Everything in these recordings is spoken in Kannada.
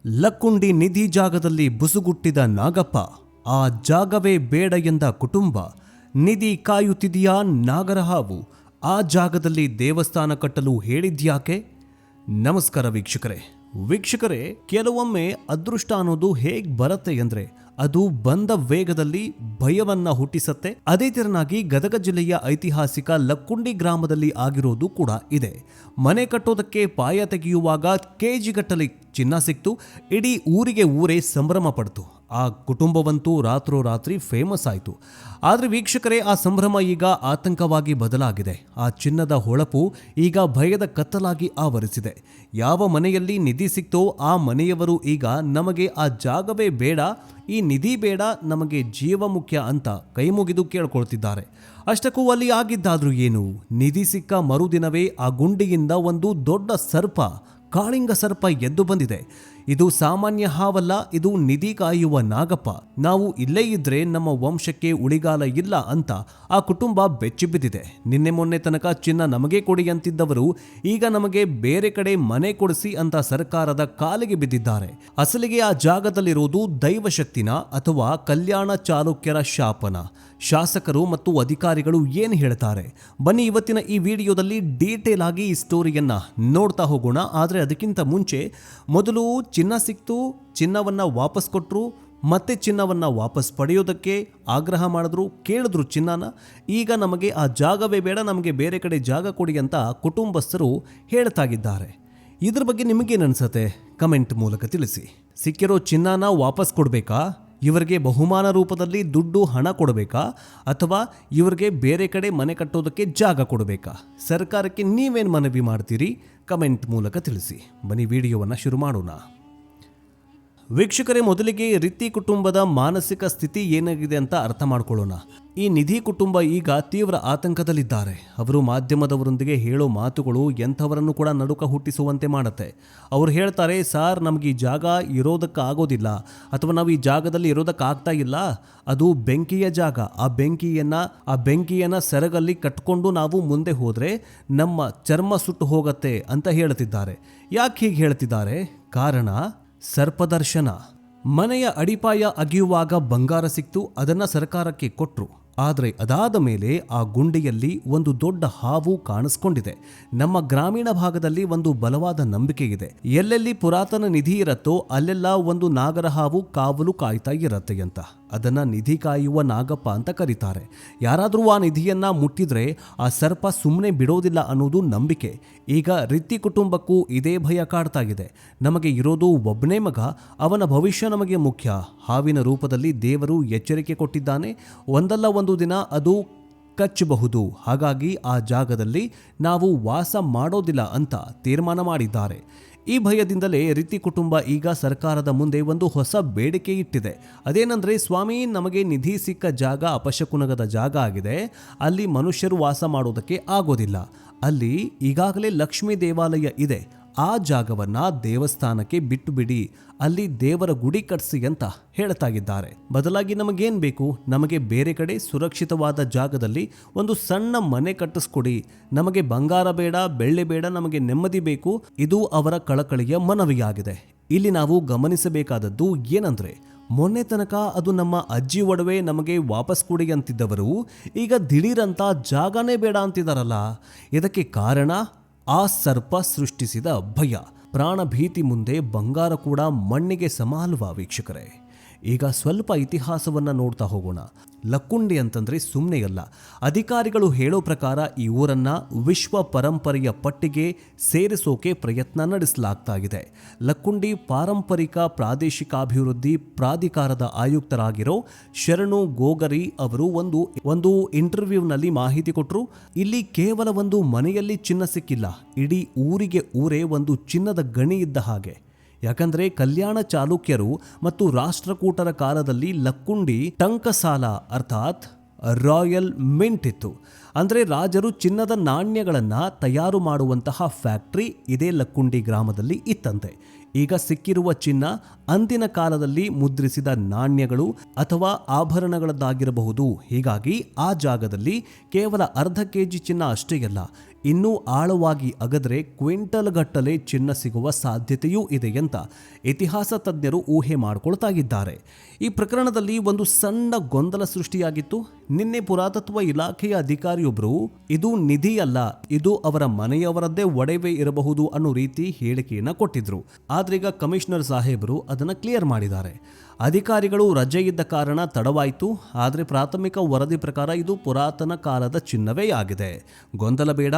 ಲಕ್ಕುಂಡಿ ನಿಧಿ ಜಾಗದಲ್ಲಿ ಬುಸುಗುಟ್ಟಿದ ನಾಗಪ್ಪ, ಆ ಜಾಗವೇ ಬೇಡ ಎಂದ ಕುಟುಂಬ. ನಿಧಿ ಕಾಯುತ್ತಿದೆಯಾ ನಾಗರಹಾವು? ಆ ಜಾಗದಲ್ಲಿ ದೇವಸ್ಥಾನ ಕಟ್ಟಲು ಹೇಳಿದ್ಯಾಕೆ? ನಮಸ್ಕಾರ ವೀಕ್ಷಕರೇ, ಕೆಲವೊಮ್ಮೆ ಅದೃಷ್ಟ ಅನ್ನೋದು ಹೇಗೆ ಬರುತ್ತೆ ಅಂದ್ರೆ ಅದು ಬಂದ ವೇಗದಲ್ಲಿ ಭಯವನ್ನ ಹುಟ್ಟಿಸತ್ತೆ. ಅದೇ ತೆರನಾಗಿ ಗದಗ ಜಿಲ್ಲೆಯ ಐತಿಹಾಸಿಕ ಲಕ್ಕುಂಡಿ ಗ್ರಾಮದಲ್ಲಿ ಆಗಿರೋದು ಕೂಡ ಇದೆ. ಮನೆ ಕಟ್ಟೋದಕ್ಕೆ ಪಾಯ ತೆಗೆಯುವಾಗ ಕೆಜಿಗಟ್ಟಲೆ ಚಿನ್ನ ಸಿಕ್ತು. ಇಡೀ ಊರೇ ಸಂಭ್ರಮ ಪಡ್ತು. ಆ ಕುಟುಂಬವಂತೂ ರಾತ್ರೋರಾತ್ರಿ ಫೇಮಸ್ ಆಯಿತು. ಆದರೆ ವೀಕ್ಷಕರೇ, ಆ ಸಂಭ್ರಮ ಈಗ ಆತಂಕವಾಗಿ ಬದಲಾಗಿದೆ. ಆ ಚಿನ್ನದ ಹೊಳಪು ಈಗ ಭಯದ ಕತ್ತಲಾಗಿ ಆವರಿಸಿದೆ. ಯಾವ ಮನೆಯಲ್ಲಿ ನಿಧಿ ಸಿಕ್ತೋ ಆ ಮನೆಯವರು ಈಗ ನಮಗೆ ಆ ಜಾಗವೇ ಬೇಡ, ಈ ನಿಧಿ ಬೇಡ, ನಮಗೆ ಜೀವ ಮುಖ್ಯ ಅಂತ ಕೈ ಮುಗಿದು ಕೇಳ್ಕೊಳ್ತಿದ್ದಾರೆ. ಅಷ್ಟಕ್ಕೂ ಅಲ್ಲಿ ಆಗಿದ್ದಾದ್ರೂ ಏನು? ನಿಧಿ ಸಿಕ್ಕ ಮರುದಿನವೇ ಆ ಗುಂಡಿಯಿಂದ ಒಂದು ದೊಡ್ಡ ಸರ್ಪ, ಕಾಳಿಂಗ ಸರ್ಪ ಎದ್ದು ಬಂದಿದೆ. ಇದು ಸಾಮಾನ್ಯ ಹಾವಲ್ಲ, ಇದು ನಿಧಿ ಕಾಯುವ ನಾಗಪ್ಪ. ನಾವು ಇಲ್ಲೇ ಇದ್ರೆ ನಮ್ಮ ವಂಶಕ್ಕೆ ಉಳಿಗಾಲ ಇಲ್ಲ ಅಂತ ಆ ಕುಟುಂಬ ಬೆಚ್ಚಿಬಿದ್ದಿದೆ. ನಿನ್ನೆ ಮೊನ್ನೆ ತನಕ ಚಿನ್ನ ನಮಗೆ ಕೊಡಿ ಅಂತಿದ್ದವರು ಈಗ ನಮಗೆ ಬೇರೆ ಕಡೆ ಮನೆ ಕೊಡಿಸಿ ಅಂತ ಸರ್ಕಾರದ ಕಾಲಿಗೆ ಬಿದ್ದಿದ್ದಾರೆ. ಅಸಲಿಗೆ ಆ ಜಾಗದಲ್ಲಿರೋದು ದೈವಶಕ್ತಿನ ಅಥವಾ ಕಲ್ಯಾಣ ಚಾಲುಕ್ಯರ ಶಾಪನ? ಶಾಸಕರು ಮತ್ತು ಅಧಿಕಾರಿಗಳು ಏನು ಹೇಳ್ತಾರೆ? ಬನ್ನಿ ಇವತ್ತಿನ ಈ ವಿಡಿಯೋದಲ್ಲಿ ಡೀಟೇಲ್ ಆಗಿ ಈ ಸ್ಟೋರಿಯನ್ನ ನೋಡ್ತಾ ಹೋಗೋಣ. ಆದರೆ ಅದಕ್ಕಿಂತ ಮುಂಚೆ ಮೊದಲು ಚಿನ್ನ ಸಿಕ್ತು, ಚಿನ್ನವನ್ನ ವಾಪಸ್ ಕೊಟ್ಟರು, ಮತ್ತೆ ಚಿನ್ನವನ್ನ ವಾಪಸ್ ಪಡೆಯೋದಕ್ಕೆ ಆಗ್ರಹ ಮಾಡಿದ್ರು, ಕೇಳಿದ್ರು ಚಿನ್ನನ. ಈಗ ನಮಗೆ ಆ ಜಾಗವೇ ಬೇಡ, ನಮಗೆ ಬೇರೆ ಕಡೆ ಜಾಗ ಕೊಡಿ ಅಂತ ಕುಟುಂಬಸ್ಥರು ಹೇಳ್ತಾಗಿದ್ದಾರೆ. ಇದ್ರ ಬಗ್ಗೆ ನಿಮಗೇನು ಅನ್ಸತ್ತೆ? ಕಮೆಂಟ್ ಮೂಲಕ ತಿಳಿಸಿ. ಸಿಕ್ಕಿರೋ ಚಿನ್ನನ ವಾಪಸ್ ಕೊಡಬೇಕಾ? ಇವರಿಗೆ ಬಹುಮಾನ ರೂಪದಲ್ಲಿ ದುಡ್ಡು ಹಣ ಕೊಡಬೇಕಾ? ಅಥವಾ ಇವರಿಗೆ ಬೇರೆ ಕಡೆ ಮನೆ ಕಟ್ಟೋದಕ್ಕೆ ಜಾಗ ಕೊಡಬೇಕಾ? ಸರ್ಕಾರಕ್ಕೆ ನೀವೇನು ಮನವಿ ಮಾಡ್ತೀರಿ? ಕಮೆಂಟ್ ಮೂಲಕ ತಿಳಿಸಿ. ಬನ್ನಿ ವಿಡಿಯೋವನ್ನು ಶುರು ಮಾಡೋಣ. ವೀಕ್ಷಕರೇ, ಮೊದಲಿಗೆ ರಿತಿ ಕುಟುಂಬದ ಮಾನಸಿಕ ಸ್ಥಿತಿ ಏನಾಗಿದೆ ಅಂತ ಅರ್ಥ ಮಾಡ್ಕೊಳ್ಳೋಣ. ಈ ನಿಧಿ ಕುಟುಂಬ ಈಗ ತೀವ್ರ ಆತಂಕದಲ್ಲಿದ್ದಾರೆ. ಅವರು ಮಾಧ್ಯಮದವರೊಂದಿಗೆ ಹೇಳೋ ಮಾತುಗಳು ಎಂಥವರನ್ನು ಕೂಡ ನಡುಕ ಹುಟ್ಟಿಸುವಂತೆ ಮಾಡುತ್ತೆ. ಅವರು ಹೇಳ್ತಾರೆ, ಸಾರ್ ನಮಗೆ ಈ ಜಾಗ ಇರೋದಕ್ಕಾಗೋದಿಲ್ಲ, ಅಥವಾ ನಾವು ಈ ಜಾಗದಲ್ಲಿ ಇರೋದಕ್ಕಾಗ್ತಾ ಇಲ್ಲ, ಅದು ಬೆಂಕಿಯ ಜಾಗ. ಆ ಬೆಂಕಿಯನ್ನ ಸೆರಗಲ್ಲಿ ಕಟ್ಕೊಂಡು ನಾವು ಮುಂದೆ ಹೋದರೆ ನಮ್ಮ ಚರ್ಮ ಸುಟ್ಟು ಹೋಗತ್ತೆ ಅಂತ ಹೇಳ್ತಿದ್ದಾರೆ. ಯಾಕೆ ಹೀಗೆ ಹೇಳ್ತಿದ್ದಾರೆ? ಕಾರಣ ಸರ್ಪದರ್ಶನ. ಮನೆಯ ಅಡಿಪಾಯ ಅಗಿಯುವಾಗ ಬಂಗಾರ ಸಿಕ್ತು, ಅದನ್ನ ಸರ್ಕಾರಕ್ಕೆ ಕೊಟ್ರು. ಆದರೆ ಅದಾದ ಮೇಲೆ ಆ ಗುಂಡಿಯಲ್ಲಿ ಒಂದು ದೊಡ್ಡ ಹಾವು ಕಾಣಿಸ್ಕೊಂಡಿದೆ. ನಮ್ಮ ಗ್ರಾಮೀಣ ಭಾಗದಲ್ಲಿ ಒಂದು ಬಲವಾದ ನಂಬಿಕೆ ಇದೆ, ಎಲ್ಲೆಲ್ಲಿ ಪುರಾತನ ನಿಧಿ ಇರತ್ತೋ ಅಲ್ಲೆಲ್ಲ ಒಂದು ನಾಗರ ಹಾವು ಕಾವಲು ಕಾಯ್ತಾ ಇರತ್ತೆ ಅಂತ. ಅದನ್ನ ನಿಧಿ ಕಾಯುವ ನಾಗಪ್ಪ ಅಂತ ಕರೀತಾರೆ. ಯಾರಾದರೂ ಆ ನಿಧಿಯನ್ನ ಮುಟ್ಟಿದ್ರೆ ಆ ಸರ್ಪ ಸುಮ್ಮನೆ ಬಿಡೋದಿಲ್ಲ ಅನ್ನೋದು ನಂಬಿಕೆ. ಈಗ ರಿತಿ ಕುಟುಂಬಕ್ಕೂ ಇದೇ ಭಯ ಕಾಡ್ತಾ ಇದೆ. ನಮಗೆ ಇರೋದು ಒಬ್ಬನೇ ಮಗ, ಅವನ ಭವಿಷ್ಯ ನಮಗೆ ಮುಖ್ಯ. ಹಾವಿನ ರೂಪದಲ್ಲಿ ದೇವರು ಎಚ್ಚರಿಕೆ ಕೊಟ್ಟಿದ್ದಾನೆ, ಒಂದಲ್ಲ ಒಂದು ದಿನ ಅದು ಕಚ್ಚಬಹುದು. ಹಾಗಾಗಿ ಆ ಜಾಗದಲ್ಲಿ ನಾವು ವಾಸ ಮಾಡೋದಿಲ್ಲ ಅಂತ ತೀರ್ಮಾನ ಮಾಡಿದ್ದಾರೆ. ಈ ಭಯದಿಂದಲೇ ರಿತಿ ಕುಟುಂಬ ಈಗ ಸರ್ಕಾರದ ಮುಂದೆ ಒಂದು ಹೊಸ ಬೇಡಿಕೆ ಇಟ್ಟಿದೆ. ಅದೇನೆಂದರೆ, ಸ್ವಾಮಿ, ನಮಗೆ ನಿಧಿ ಸಿಕ್ಕ ಜಾಗ ಅಪಶಕುನಗದ ಜಾಗ ಆಗಿದೆ, ಅಲ್ಲಿ ಮನುಷ್ಯರು ವಾಸ ಮಾಡೋದಕ್ಕೆ ಆಗೋದಿಲ್ಲ. ಅಲ್ಲಿ ಈಗಾಗಲೇ ಲಕ್ಷ್ಮೀ ದೇವಾಲಯ ಇದೆ, ಆ ಜಾಗವನ್ನ ದೇವಸ್ಥಾನಕ್ಕೆ ಬಿಟ್ಟು ಬಿಡಿ, ಅಲ್ಲಿ ದೇವರ ಗುಡಿ ಕಟ್ಸಿ ಅಂತ ಹೇಳ್ತಾಗಿದ್ದಾರೆ. ಬದಲಾಗಿ ನಮಗೇನು ಬೇಕು? ನಮಗೆ ಬೇರೆ ಕಡೆ ಸುರಕ್ಷಿತವಾದ ಜಾಗದಲ್ಲಿ ಒಂದು ಸಣ್ಣ ಮನೆ ಕಟ್ಟಿಸ್ಕೊಡಿ. ನಮಗೆ ಬಂಗಾರ ಬೇಡ, ಬೆಳ್ಳಿ ಬೇಡ, ನಮಗೆ ನೆಮ್ಮದಿ ಬೇಕು. ಇದು ಅವರ ಕಳಕಳಿಯ ಮನವಿಯಾಗಿದೆ. ಇಲ್ಲಿ ನಾವು ಗಮನಿಸಬೇಕಾದದ್ದು ಏನಂದ್ರೆ, ಮೊನ್ನೆ ತನಕ ಅದು ನಮ್ಮ ಅಜ್ಜಿ ಒಡವೆ, ನಮಗೆ ವಾಪಸ್ ಕೊಡಿ ಅಂತಿದ್ದವರು ಈಗ ದಿಢೀರಂತ ಜಾಗನೇ ಬೇಡ ಅಂತಿದಾರಲ್ಲ. ಇದಕ್ಕೆ ಕಾರಣ ಆ ಸರ್ಪ ಸೃಷ್ಟಿಸಿದ ಭಯ. ಪ್ರಾಣ ಭೀತಿ ಮುಂದೆ ಬಂಗಾರ ಕೂಡ ಮಣ್ಣಿಗೆ ಸಮ ಅಲ್ವಾ ವೀಕ್ಷಕರೇ? ಈಗ ಸ್ವಲ್ಪ ಇತಿಹಾಸವನ್ನು ನೋಡ್ತಾ ಹೋಗೋಣ. ಲಕ್ಕುಂಡಿ ಅಂತಂದ್ರೆ ಸುಮ್ಮನೆ ಅಲ್ಲ. ಅಧಿಕಾರಿಗಳು ಹೇಳೋ ಪ್ರಕಾರ ಈ ಊರನ್ನ ವಿಶ್ವ ಪರಂಪರೆಯ ಪಟ್ಟಿಗೆ ಸೇರಿಸೋಕೆ ಪ್ರಯತ್ನ ನಡೆಸಲಾಗ್ತಾ ಇದೆ. ಲಕ್ಕುಂಡಿ ಪಾರಂಪರಿಕ ಪ್ರಾದೇಶಿಕಾಭಿವೃದ್ಧಿ ಪ್ರಾಧಿಕಾರದ ಆಯುಕ್ತರಾಗಿರೋ ಶರಣು ಗೋಗರಿ ಅವರು ಒಂದು ಇಂಟರ್ವ್ಯೂನಲ್ಲಿ ಮಾಹಿತಿ ಕೊಟ್ಟರು. ಇಲ್ಲಿ ಕೇವಲ ಒಂದು ಮನೆಯಲ್ಲಿ ಚಿನ್ನ ಸಿಕ್ಕಿಲ್ಲ, ಇಡೀ ಊರೇ ಒಂದು ಚಿನ್ನದ ಗಣಿ ಇದ್ದ ಹಾಗೆ. ಯಾಕಂದ್ರೆ ಕಲ್ಯಾಣ ಚಾಲುಕ್ಯರು ಮತ್ತು ರಾಷ್ಟ್ರಕೂಟರ ಕಾಲದಲ್ಲಿ ಲಕ್ಕುಂಡಿ ಟಂಕಸಾಲ ಅರ್ಥಾತ್ ರಾಯಲ್ ಮಿಂಟ್ ಇತ್ತು. ಅಂದರೆ ರಾಜರು ಚಿನ್ನದ ನಾಣ್ಯಗಳನ್ನು ತಯಾರು ಮಾಡುವಂತಹ ಫ್ಯಾಕ್ಟ್ರಿ ಇದೇ ಲಕ್ಕುಂಡಿ ಗ್ರಾಮದಲ್ಲಿ ಇತ್ತಂತೆ. ಈಗ ಸಿಕ್ಕಿರುವ ಚಿನ್ನ ಅಂದಿನ ಕಾಲದಲ್ಲಿ ಮುದ್ರಿಸಿದ ನಾಣ್ಯಗಳು ಅಥವಾ ಆಭರಣಗಳದ್ದಾಗಿರಬಹುದು. ಹೀಗಾಗಿ ಆ ಜಾಗದಲ್ಲಿ ಕೇವಲ ಅರ್ಧ ಕೆಜಿ ಚಿನ್ನ ಅಷ್ಟೇ ಅಲ್ಲ, ಇನ್ನೂ ಆಳವಾಗಿ ಅಗದ್ರೆ ಕ್ವಿಂಟಲ್ ಗಟ್ಟಲೆ ಚಿನ್ನ ಸಿಗುವ ಸಾಧ್ಯತೆಯೂ ಇದೆ ಅಂತ ಇತಿಹಾಸ ತಜ್ಞರು ಊಹೆ ಮಾಡಿಕೊಳ್ತಾ ಇದ್ದಾರೆ. ಈ ಪ್ರಕರಣದಲ್ಲಿ ಒಂದು ಸಣ್ಣ ಗೊಂದಲ ಸೃಷ್ಟಿಯಾಗಿತ್ತು. ನಿನ್ನೆ ಪುರಾತತ್ವ ಇಲಾಖೆಯ ಅಧಿಕಾರಿಯೊಬ್ಬರು ಇದು ನಿಧಿ ಅಲ್ಲ, ಇದು ಅವರ ಮನೆಯವರದ್ದೇ ಒಡವೆ ಇರಬಹುದು ಅನ್ನೋ ರೀತಿ ಹೇಳಿಕೆಯನ್ನ ಕೊಟ್ಟಿದ್ರು. ಆದ್ರೀಗ ಕಮಿಷನರ್ ಸಾಹೇಬರು ಅದನ್ನ ಕ್ಲಿಯರ್ ಮಾಡಿದ್ದಾರೆ. ಅಧಿಕಾರಿಗಳು ರಜೆ ಇದ್ದ ಕಾರಣ ತಡವಾಯಿತು, ಆದರೆ ಪ್ರಾಥಮಿಕ ವರದಿ ಪ್ರಕಾರ ಇದು ಪುರಾತನ ಕಾಲದ ಚಿನ್ನವೇ ಆಗಿದೆ. ಗೊಂದಲ ಬೇಡ,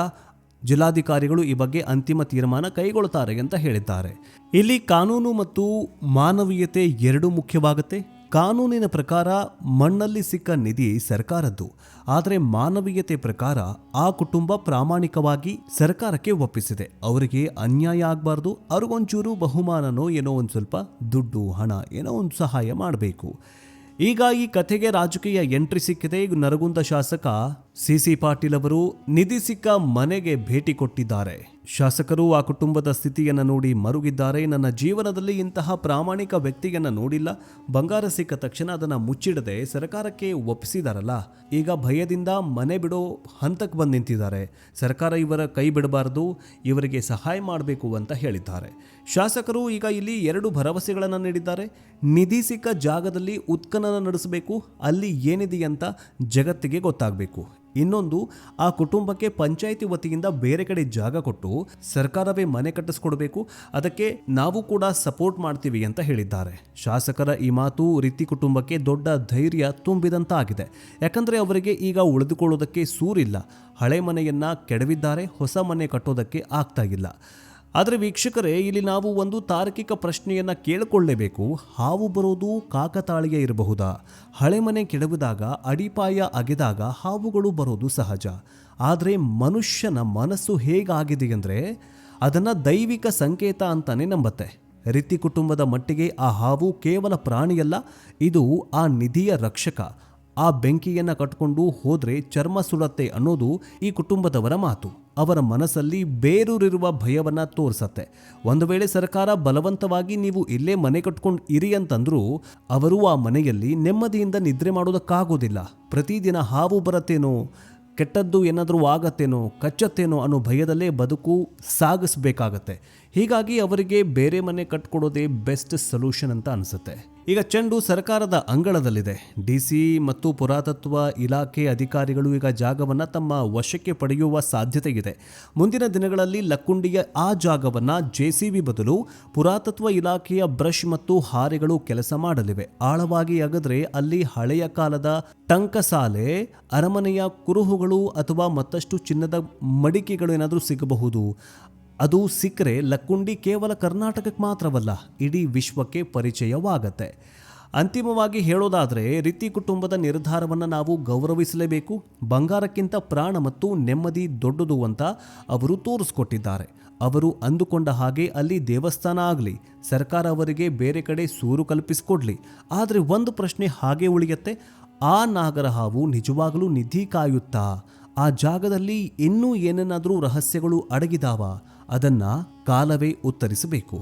ಜಿಲ್ಲಾಧಿಕಾರಿಗಳು ಈ ಬಗ್ಗೆ ಅಂತಿಮ ತೀರ್ಮಾನ ಕೈಗೊಳ್ಳುತ್ತಾರೆ ಅಂತ ಹೇಳಿದ್ದಾರೆ. ಇಲ್ಲಿ ಕಾನೂನು ಮತ್ತು ಮಾನವೀಯತೆ ಎರಡೂ ಮುಖ್ಯವಾಗುತ್ತೆ. ಕಾನೂನಿನ ಪ್ರಕಾರ ಮಣ್ಣಲ್ಲಿ ಸಿಕ್ಕ ನಿಧಿ ಸರ್ಕಾರದ್ದು, ಆದರೆ ಮಾನವೀಯತೆ ಪ್ರಕಾರ ಆ ಕುಟುಂಬ ಪ್ರಾಮಾಣಿಕವಾಗಿ ಸರ್ಕಾರಕ್ಕೆ ಒಪ್ಪಿಸಿದೆ. ಅವರಿಗೆ ಅನ್ಯಾಯ ಆಗಬಾರ್ದು, ಅವ್ರಿಗೊಂಚೂರು ಬಹುಮಾನನೋ ಏನೋ ಒಂದು ಸ್ವಲ್ಪ ದುಡ್ಡು ಹಣ ಏನೋ ಒಂದು ಸಹಾಯ ಮಾಡಬೇಕು. ಈಗ ಈ ಕಥೆಗೆ ರಾಜಕೀಯ ಎಂಟ್ರಿ ಸಿಕ್ಕಿದೆ. ನರಗುಂದ ಶಾಸಕ ಸಿಸಿ ಪಾಟೀಲ್ ಅವರು ನಿಧಿ ಸಿಕ್ಕ ಮನೆಗೆ ಭೇಟಿ ಕೊಟ್ಟಿದ್ದಾರೆ. ಶಾಸಕರು ಆ ಕುಟುಂಬದ ಸ್ಥಿತಿಯನ್ನು ನೋಡಿ ಮರುಗಿದ್ದಾರೆ. ನನ್ನ ಜೀವನದಲ್ಲಿ ಇಂತಹ ಪ್ರಾಮಾಣಿಕ ವ್ಯಕ್ತಿಯನ್ನು ನೋಡಿಲ್ಲ. ಬಂಗಾರ ಸಿಕ್ಕ ತಕ್ಷಣ ಅದನ್ನು ಮುಚ್ಚಿಡದೆ ಸರ್ಕಾರಕ್ಕೆ ಒಪ್ಪಿಸಿದಾರಲ್ಲ, ಈಗ ಭಯದಿಂದ ಮನೆ ಬಿಡೋ ಹಂತಕ್ಕೆ ಬಂದು ನಿಂತಿದ್ದಾರೆ. ಸರ್ಕಾರ ಇವರ ಕೈ ಬಿಡಬಾರದು, ಇವರಿಗೆ ಸಹಾಯ ಮಾಡಬೇಕು ಅಂತ ಹೇಳಿದ್ದಾರೆ. ಶಾಸಕರು ಈಗ ಇಲ್ಲಿ 2 ಭರವಸೆಗಳನ್ನು ನೀಡಿದ್ದಾರೆ. ನಿಧಿ ಸಿಕ್ಕ ಜಾಗದಲ್ಲಿ ಉತ್ಖನನ ನಡೆಸಬೇಕು, ಅಲ್ಲಿ ಏನಿದೆ ಅಂತ ಜಗತ್ತಿಗೆ ಗೊತ್ತಾಗಬೇಕು. ಇನ್ನೊಂದು, ಆ ಕುಟುಂಬಕ್ಕೆ ಪಂಚಾಯಿತಿ ವತಿಯಿಂದ ಬೇರೆ ಕಡೆ ಜಾಗ ಕೊಟ್ಟು ಸರ್ಕಾರವೇ ಮನೆ ಕಟ್ಟಿಸ್ಕೊಡ್ಬೇಕು, ಅದಕ್ಕೆ ನಾವು ಕೂಡ ಸಪೋರ್ಟ್ ಮಾಡ್ತೀವಿ ಅಂತ ಹೇಳಿದ್ದಾರೆ. ಶಾಸಕರ ಈ ಮಾತು ರಿತಿ ಕುಟುಂಬಕ್ಕೆ ದೊಡ್ಡ ಧೈರ್ಯ ತುಂಬಿದಂತಾಗಿದೆ. ಯಾಕಂದರೆ ಅವರಿಗೆ ಈಗ ಉಳಿದುಕೊಳ್ಳೋದಕ್ಕೆ ಸೂರಿಲ್ಲ. ಹಳೆ ಮನೆಯನ್ನ ಕೆಡವಿದ್ದಾರೆ, ಹೊಸ ಮನೆ ಕಟ್ಟೋದಕ್ಕೆ ಆಗ್ತಾ ಇಲ್ಲ. ಆದರೆ ವೀಕ್ಷಕರೇ, ಇಲ್ಲಿ ನಾವು ಒಂದು ತಾರ್ಕಿಕ ಪ್ರಶ್ನೆಯನ್ನು ಕೇಳಿಕೊಳ್ಳಲೇಬೇಕು. ಹಾವು ಬರೋದು ಕಾಕತಾಳೀಯ ಇರಬಹುದಾ? ಹಳೆ ಮನೆ ಕೆಡವಿದಾಗ, ಅಡಿಪಾಯ ಅಗೆದಾಗ ಹಾವುಗಳು ಬರೋದು ಸಹಜ. ಆದರೆ ಮನುಷ್ಯನ ಮನಸ್ಸು ಹೇಗಾಗಿದೆ ಅಂದರೆ ಅದನ್ನು ದೈವಿಕ ಸಂಕೇತ ಅಂತಾನೆ ನಂಬತ್ತೆ. ರಿತಿ ಕುಟುಂಬದ ಮಟ್ಟಿಗೆ ಆ ಹಾವು ಕೇವಲ ಪ್ರಾಣಿಯಲ್ಲ, ಇದು ಆ ನಿಧಿಯ ರಕ್ಷಕ. ಆ ಬೆಂಕಿಯನ್ನು ಕಟ್ಕೊಂಡು ಹೋದ್ರೆ ಚರ್ಮ ಸುಡತ್ತೆ ಅನ್ನೋದು ಈ ಕುಟುಂಬದವರ ಮಾತು. ಅವರ ಮನಸ್ಸಲ್ಲಿ ಬೇರೂರಿರುವ ಭಯವನ್ನ ತೋರಿಸತ್ತೆ. ಒಂದು ವೇಳೆ ಸರ್ಕಾರ ಬಲವಂತವಾಗಿ ನೀವು ಇಲ್ಲೇ ಮನೆ ಕಟ್ಕೊಂಡು ಇರಿ ಅಂತಂದ್ರೂ ಅವರು ಆ ಮನೆಯಲ್ಲಿ ನೆಮ್ಮದಿಯಿಂದ ನಿದ್ರೆ ಮಾಡೋದಕ್ಕಾಗೋದಿಲ್ಲ. ಪ್ರತಿದಿನ ಹಾವು ಬರತ್ತೇನೋ, ಕೆಟ್ಟದ್ದು ಏನಾದರೂ ಆಗತ್ತೇನೋ, ಕಚ್ಚತ್ತೇನೋ ಅನ್ನೋ ಭಯದಲ್ಲೇ ಬದುಕು ಸಾಗಿಸ್ಬೇಕಾಗತ್ತೆ. ಹೀಗಾಗಿ ಅವರಿಗೆ ಬೇರೆ ಮನೆ ಕಟ್ಕೊಡೋದೇ ಬೆಸ್ಟ್ ಸೊಲ್ಯೂಷನ್ ಅಂತ ಅನಿಸುತ್ತೆ. ಈಗ ಚೆಂಡು ಸರ್ಕಾರದ ಅಂಗಳದಲ್ಲಿದೆ. ಡಿಸಿ ಮತ್ತು ಪುರಾತತ್ವ ಇಲಾಖೆ ಅಧಿಕಾರಿಗಳು ಈಗ ಜಾಗವನ್ನು ತಮ್ಮ ವಶಕ್ಕೆ ಪಡೆಯುವ ಸಾಧ್ಯತೆ ಇದೆ. ಮುಂದಿನ ದಿನಗಳಲ್ಲಿ ಲಕ್ಕುಂಡಿಯ ಆ ಜಾಗವನ್ನು JCB ಬದಲು ಪುರಾತತ್ವ ಇಲಾಖೆಯ ಬ್ರಷ್ ಮತ್ತು ಹಾರೆಗಳು ಕೆಲಸ ಮಾಡಲಿವೆ. ಆಳವಾಗಿ ಅಗದ್ರೆ ಅಲ್ಲಿ ಹಳೆಯ ಕಾಲದ ಟಂಕಸಾಲೆ, ಅರಮನೆಯ ಕುರುಹುಗಳು ಅಥವಾ ಮತ್ತಷ್ಟು ಚಿನ್ನದ ಮಡಿಕೆಗಳು ಏನಾದರೂ ಸಿಗಬಹುದು. ಅದು ಸಿಕ್ಕರೆ ಲಕ್ಕುಂಡಿ ಕೇವಲ ಕರ್ನಾಟಕಕ್ಕೆ ಮಾತ್ರವಲ್ಲ, ಇಡೀ ವಿಶ್ವಕ್ಕೆ ಪರಿಚಯವಾಗತ್ತೆ. ಅಂತಿಮವಾಗಿ ಹೇಳೋದಾದರೆ ರಿತಿ ಕುಟುಂಬದ ನಿರ್ಧಾರವನ್ನು ನಾವು ಗೌರವಿಸಲೇಬೇಕು. ಬಂಗಾರಕ್ಕಿಂತ ಪ್ರಾಣ ಮತ್ತು ನೆಮ್ಮದಿ ದೊಡ್ಡದು ಅಂತ ಅವರು ತೋರಿಸ್ಕೊಟ್ಟಿದ್ದಾರೆ. ಅವರು ಅಂದುಕೊಂಡ ಹಾಗೆ ಅಲ್ಲಿ ದೇವಸ್ಥಾನ ಆಗಲಿ, ಸರ್ಕಾರ ಅವರಿಗೆ ಬೇರೆ ಕಡೆ ಸೂರು ಕಲ್ಪಿಸಿಕೊಡ್ಲಿ. ಆದರೆ ಒಂದು ಪ್ರಶ್ನೆ ಹಾಗೆ ಉಳಿಯುತ್ತೆ, ಆ ನಾಗರಹಾವು ನಿಜವಾಗಲೂ ನಿಧಿ ಕಾಯುತ್ತಾ? ಆ ಜಾಗದಲ್ಲಿ ಇನ್ನೂ ಏನನ್ನಾದರೂ ರಹಸ್ಯಗಳು ಅಡಗಿದಾವ? ಅದನ್ನ ಕಾಲವೇ ಉತ್ತರಿಸಬೇಕು.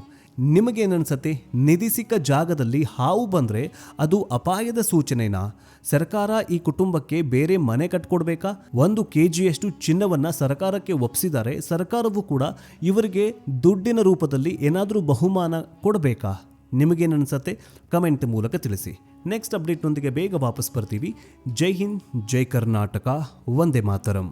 ನಿಮಗೇನನ್ಸತ್ತೆ? ನಿಧಿ ಸಿಕ್ಕ ಜಾಗದಲ್ಲಿ ಹಾವು ಬಂದರೆ ಅದು ಅಪಾಯದ ಸೂಚನೆನಾ? ಸರ್ಕಾರ ಈ ಕುಟುಂಬಕ್ಕೆ ಬೇರೆ ಮನೆ ಕಟ್ಕೊಡ್ಬೇಕಾ? 1 kgಯಷ್ಟು ಚಿನ್ನವನ್ನು ಸರ್ಕಾರಕ್ಕೆ ಒಪ್ಪಿಸಿದ್ದಾರೆ. ಸರ್ಕಾರವು ಕೂಡ ಇವರಿಗೆ ದುಡ್ಡಿನ ರೂಪದಲ್ಲಿ ಏನಾದರೂ ಬಹುಮಾನ ಕೊಡಬೇಕಾ? ನಿಮಗೇನನ್ಸತ್ತೆ? ಕಮೆಂಟ್ ಮೂಲಕ ತಿಳಿಸಿ. ನೆಕ್ಸ್ಟ್ ಅಪ್ಡೇಟ್ನೊಂದಿಗೆ ಬೇಗ ವಾಪಸ್ ಬರ್ತೀವಿ. ಜೈ ಹಿಂದ್, ಜೈ ಕರ್ನಾಟಕ, ವಂದೇ ಮಾತರಂ.